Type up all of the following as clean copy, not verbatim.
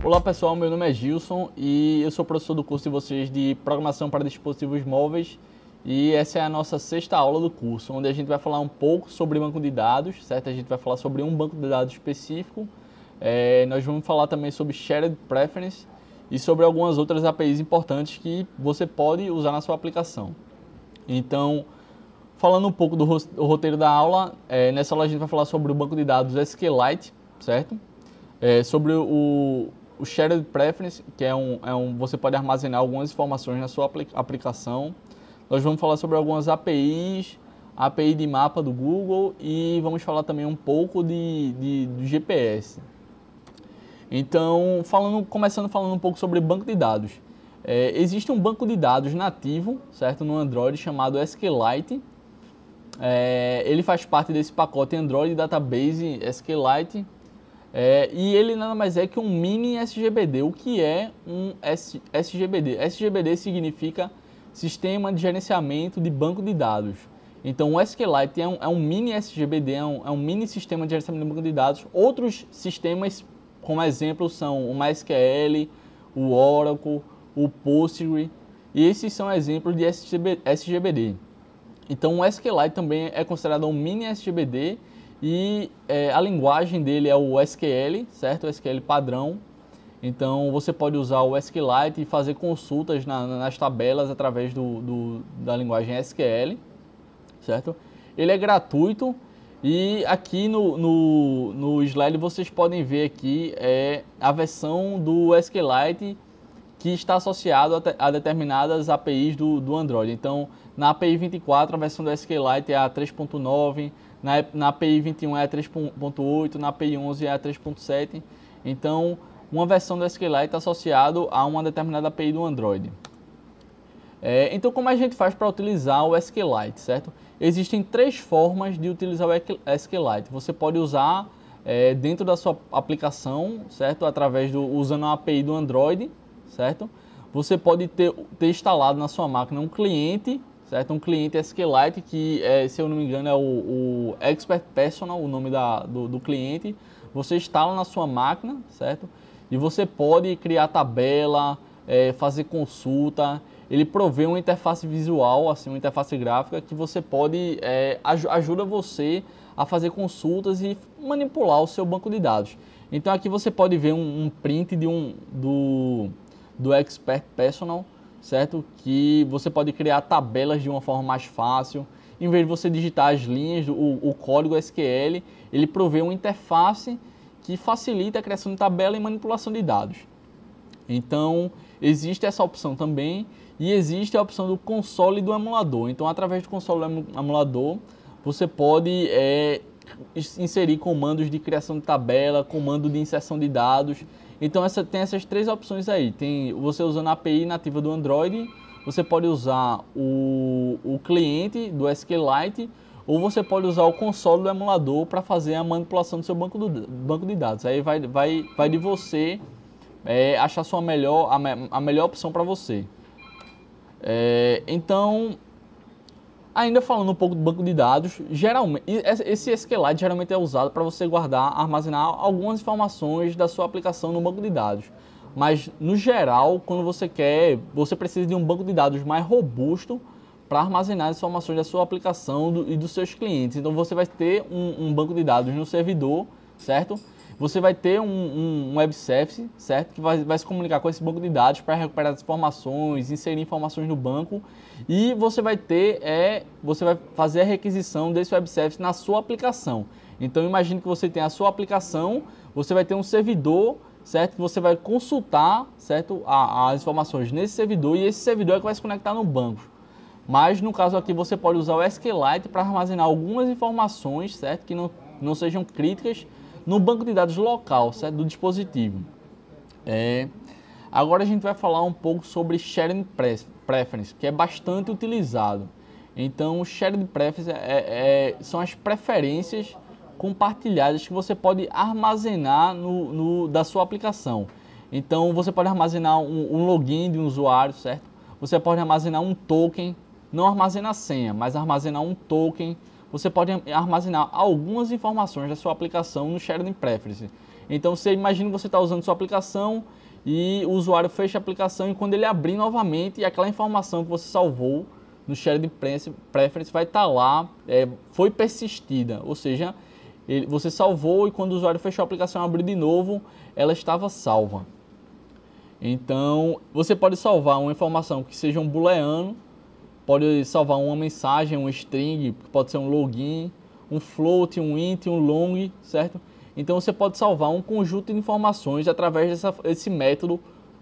Olá pessoal, meu nome é Gilson e eu sou professor do curso de vocês de Programação para Dispositivos Móveis e essa é a nossa sexta aula do curso, onde a gente vai falar um pouco sobre banco de dados, certo? A gente vai falar sobre um banco de dados específico, nós vamos falar também sobre Shared Preference e sobre algumas outras APIs importantes que você pode usar na sua aplicação. Então, falando um pouco do roteiro da aula, nessa aula a gente vai falar sobre o banco de dados SQLite, certo? Sobre o Shared Preference, que você pode armazenar algumas informações na sua aplicação. Nós vamos falar sobre algumas APIs, a API de mapa do Google e vamos falar também um pouco do GPS. Então, começando falando um pouco sobre banco de dados. Existe um banco de dados nativo, certo, no Android chamado SQLite. Ele faz parte desse pacote Android Database SQLite. E ele nada mais é que um mini SGBD. O que é um SGBD? SGBD significa Sistema de Gerenciamento de Banco de Dados. Então o SQLite é um mini SGBD, é um mini sistema de gerenciamento de banco de dados. Outros sistemas, como exemplo, são o MySQL, o Oracle, o Postgre, e esses são exemplos de SGBD. Então o SQLite também é considerado um mini SGBD e a linguagem dele é o SQL, certo? O SQL padrão. Então você pode usar o SQLite e fazer consultas nas tabelas através da linguagem SQL, certo? Ele é gratuito e aqui no slide vocês podem ver aqui a versão do SQLite que está associado a determinadas APIs do Android. Então, na API 24, a versão do SQLite é a 3.9, na API 21 é a 3.8, na API 11 é a 3.7. Então, uma versão do SQLite está associado a uma determinada API do Android. Então, como a gente faz para utilizar o SQLite, certo? Existem três formas de utilizar o SQLite. Você pode usar dentro da sua aplicação, certo? Usando a API do Android, certo? Você pode ter instalado na sua máquina um cliente, certo? Um cliente SQLite que, se eu não me engano, é o Expert Personal, o nome do cliente. Você instala na sua máquina, certo? E você pode criar tabela, fazer consulta. Ele provê uma interface visual, assim, uma interface gráfica que você pode ajuda você a fazer consultas e manipular o seu banco de dados. Então aqui você pode ver um print do Expert Personal, certo? Que você pode criar tabelas de uma forma mais fácil. Em vez de você digitar as linhas, o código SQL, ele provê uma interface que facilita a criação de tabela e manipulação de dados. Então, existe essa opção também e existe a opção do console e do emulador. Então, através do console e do emulador, você pode inserir comandos de criação de tabela, comando de inserção de dados. Então tem essas três opções aí. Tem você usando a API nativa do Android, você pode usar o cliente do SQLite ou você pode usar o console do emulador para fazer a manipulação do seu banco de dados. Aí vai de você achar a melhor opção para você. Então, ainda falando um pouco do banco de dados, geralmente esse SQLite geralmente é usado para você armazenar algumas informações da sua aplicação no banco de dados. Mas no geral, quando você precisa de um banco de dados mais robusto para armazenar as informações da sua aplicação e dos seus clientes. Então você vai ter um banco de dados no servidor, certo? Você vai ter um web service, certo? Que vai se comunicar com esse banco de dados para recuperar as informações, inserir informações no banco. E você vai fazer a requisição desse web service na sua aplicação. Então imagine que você tem a sua aplicação, você vai ter um servidor, certo? Que você vai consultar, certo? As informações nesse servidor e esse servidor é que vai se conectar no banco. Mas no caso aqui você pode usar o SQLite para armazenar algumas informações, certo? Que não sejam críticas no banco de dados local, certo? Do dispositivo. Agora a gente vai falar um pouco sobre Shared Preference, que é bastante utilizado. Então, o Shared Preference são as preferências compartilhadas que você pode armazenar da sua aplicação. Então, você pode armazenar um login de um usuário, certo? Você pode armazenar um token, não armazena a senha, mas armazenar um token. você pode armazenar algumas informações da sua aplicação no Shared Preferences. Então, você imagina que você está usando sua aplicação e o usuário fecha a aplicação e quando ele abrir novamente, aquela informação que você salvou no Shared Preferences vai estar lá, foi persistida, ou seja, você salvou e quando o usuário fechou a aplicação e abriu de novo, ela estava salva. Então, você pode salvar uma informação que seja um booleano, pode salvar uma mensagem, um string, que pode ser um login, um float, um int, um long, certo? Então, você pode salvar um conjunto de informações através desse método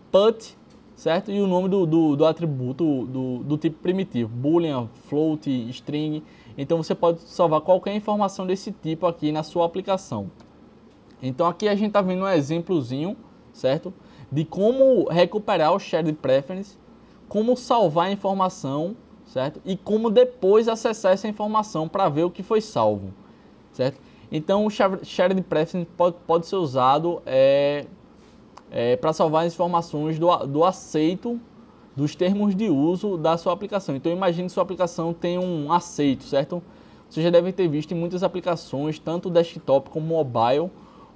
put, certo? E o nome do atributo do tipo primitivo, boolean, float, string. Então, você pode salvar qualquer informação desse tipo aqui na sua aplicação. Então, aqui a gente está vendo um exemplozinho, certo? De como recuperar o Shared Preference, como salvar a informação, certo? E como depois acessar essa informação para ver o que foi salvo, certo? Então, o Shared Preference pode ser usado para salvar as informações do aceito dos termos de uso da sua aplicação. Então, imagine que sua aplicação tem um aceito, certo? Você já deve ter visto em muitas aplicações, tanto desktop como mobile,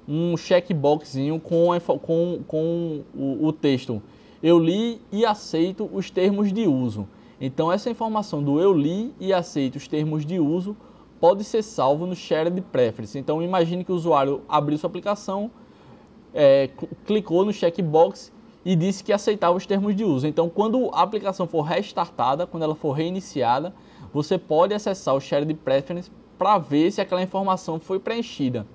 um checkboxzinho com o texto eu li e aceito os termos de uso. Então, essa informação do eu li e aceito os termos de uso pode ser salvo no Shared Preference. Então, imagine que o usuário abriu sua aplicação, clicou no checkbox e disse que aceitava os termos de uso. Então, quando a aplicação for restartada, quando ela for reiniciada, você pode acessar o Shared Preference para ver se aquela informação foi preenchida.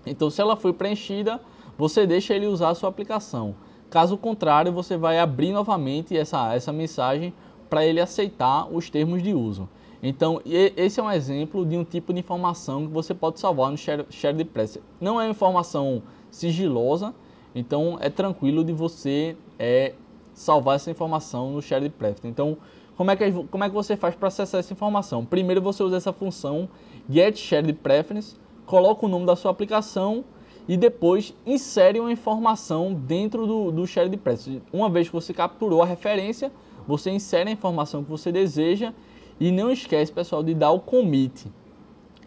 Então, se ela foi preenchida, você deixa ele usar a sua aplicação. Caso contrário, você vai abrir novamente essa mensagem para ele aceitar os termos de uso. Então, esse é um exemplo de um tipo de informação que você pode salvar no Shared Preference. Não é informação sigilosa, então é tranquilo de você salvar essa informação no Shared Preference. Então, como é que você faz para acessar essa informação? Primeiro, você usa essa função getSharedPreference, coloca o nome da sua aplicação e depois insere uma informação dentro do Shared Preference. Uma vez que você capturou a referência, você insere a informação que você deseja e não esquece, pessoal, de dar o commit.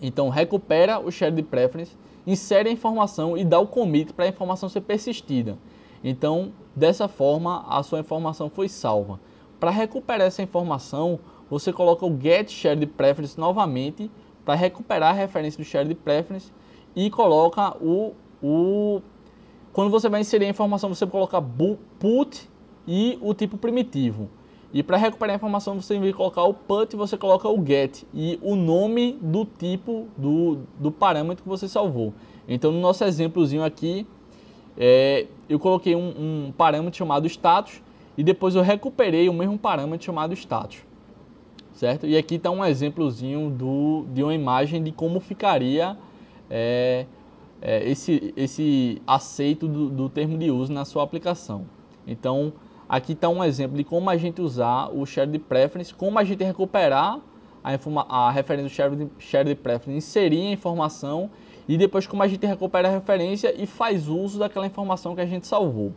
Então, recupera o Shared Preference, insere a informação e dá o commit para a informação ser persistida. Então, dessa forma, a sua informação foi salva. Para recuperar essa informação, você coloca o getSharedPreference novamente para recuperar a referência do Shared Preference e coloca quando você vai inserir a informação, você coloca put e o tipo primitivo. E para recuperar a informação, você, em vez de colocar o put, você coloca o get e o nome do tipo do parâmetro que você salvou. Então, no nosso exemplozinho aqui, eu coloquei um parâmetro chamado status e depois eu recuperei o mesmo parâmetro chamado status, certo? E aqui está um exemplozinho de uma imagem de como ficaria esse aceito do termo de uso na sua aplicação. Então, aqui está um exemplo de como a gente usar o Shared Preference, como a gente recuperar a referência do Shared Preference, inserir a informação e depois como a gente recupera a referência e faz uso daquela informação que a gente salvou.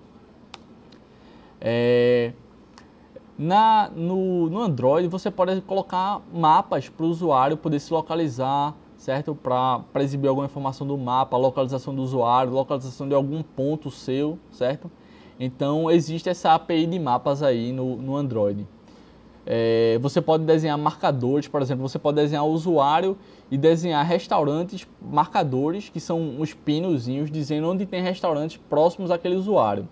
No Android você pode colocar mapas para o usuário poder se localizar, certo? Para exibir alguma informação do mapa, localização do usuário, localização de algum ponto seu, certo? Então, existe essa API de mapas aí no Android. Você pode desenhar marcadores, por exemplo, você pode desenhar o usuário e desenhar restaurantes, marcadores, que são uns pinozinhos dizendo onde tem restaurantes próximos àquele usuário.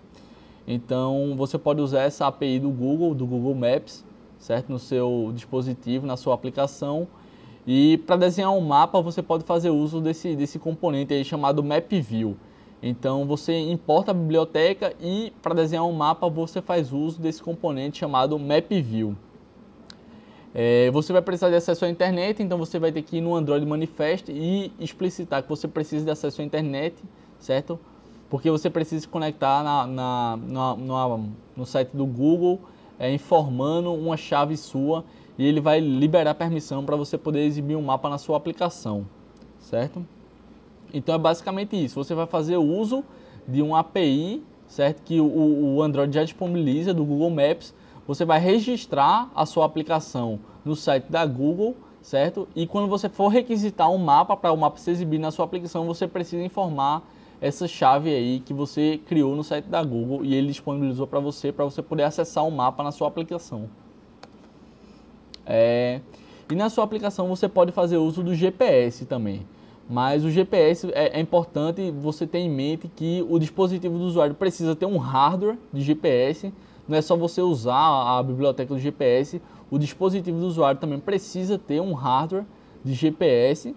Então, você pode usar essa API do Google Maps, certo? No seu dispositivo, na sua aplicação. E para desenhar um mapa, você pode fazer uso desse componente aí chamado MapView. Então, você importa a biblioteca e para desenhar um mapa, você faz uso desse componente chamado MapView. Você vai precisar de acesso à internet, então você vai ter que ir no Android Manifest e explicitar que você precisa de acesso à internet, certo? Porque você precisa se conectar no site do Google, informando uma chave sua e ele vai liberar permissão para você poder exibir um mapa na sua aplicação, certo? Então é basicamente isso, você vai fazer uso de uma API, certo? Que o Android já disponibiliza do Google Maps, você vai registrar a sua aplicação no site da Google, certo? E quando você for requisitar um mapa para o mapa ser exibido na sua aplicação, você precisa informar essa chave aí que você criou no site da Google e ele disponibilizou para você poder acessar o mapa na sua aplicação. E na sua aplicação você pode fazer uso do GPS também. Mas o GPS é importante você ter em mente que o dispositivo do usuário precisa ter um hardware de GPS. Não é só você usar a biblioteca do GPS, o dispositivo do usuário também precisa ter um hardware de GPS.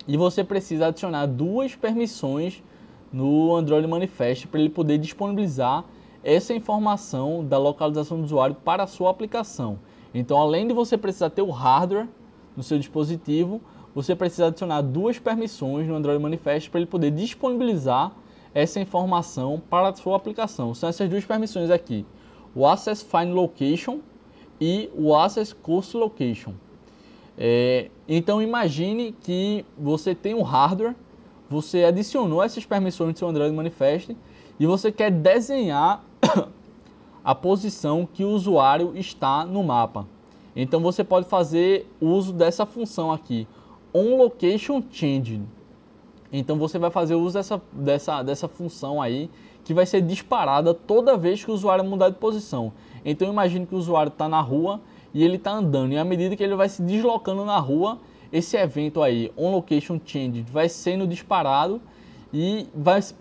E você precisa adicionar 2 permissões no Android Manifest para ele poder disponibilizar essa informação da localização do usuário para a sua aplicação. Então, além de você precisar ter o hardware no seu dispositivo, você precisa adicionar 2 permissões no Android Manifest para ele poder disponibilizar essa informação para a sua aplicação. São essas 2 permissões aqui, o Access Find Location e o Access Course Location. Então imagine que você tem um hardware, você adicionou essas permissões no seu Android Manifest e você quer desenhar a posição que o usuário está no mapa. Então você pode fazer uso dessa função aqui, OnLocationChange. Então você vai fazer uso dessa função aí, que vai ser disparada toda vez que o usuário mudar de posição. Então imagine que o usuário está na rua e ele está andando, e à medida que ele vai se deslocando na rua, esse evento aí, OnLocationChange, vai sendo disparado e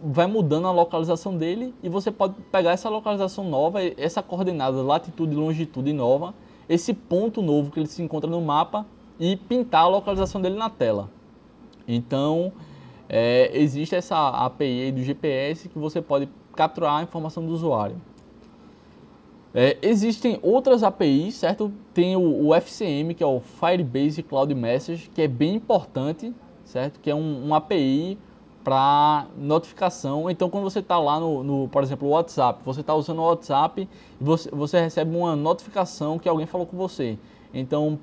vai mudando a localização dele, e você pode pegar essa localização nova, essa coordenada latitude e longitude nova, esse ponto novo que ele se encontra no mapa, e pintar a localização dele na tela. Então existe essa API aí do GPS que você pode capturar a informação do usuário. Existem outras APIs, certo? Tem o FCM, que é o Firebase Cloud Message, que é bem importante, certo? Que é uma API para notificação. Então, quando você está lá por exemplo, o WhatsApp, você está usando o WhatsApp e você recebe uma notificação que alguém falou com você. Então,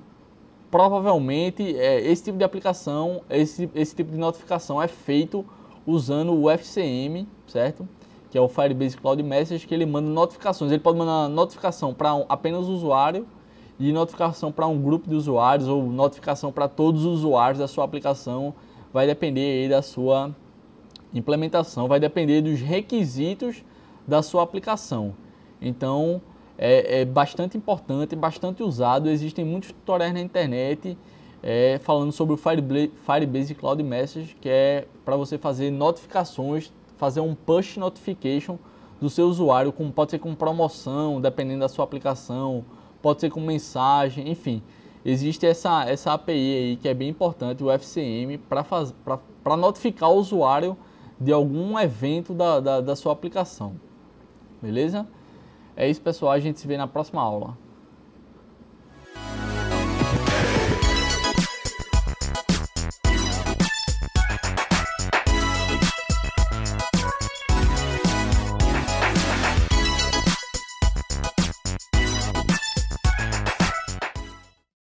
provavelmente, esse tipo de aplicação, esse tipo de notificação é feito usando o FCM, certo? Que é o Firebase Cloud Message, que ele manda notificações. Ele pode mandar notificação para apenas o usuário e notificação para um grupo de usuários ou notificação para todos os usuários da sua aplicação. Vai depender aí da sua implementação, vai depender dos requisitos da sua aplicação. Então, é bastante importante, bastante usado. Existem muitos tutoriais na internet falando sobre o Firebase Cloud Message, que é para você fazer notificações, fazer um push notification do seu usuário, pode ser com promoção, dependendo da sua aplicação, pode ser com mensagem, enfim. Existe essa API aí que é bem importante, o FCM, para notificar o usuário de algum evento da sua aplicação. Beleza? É isso, pessoal. A gente se vê na próxima aula.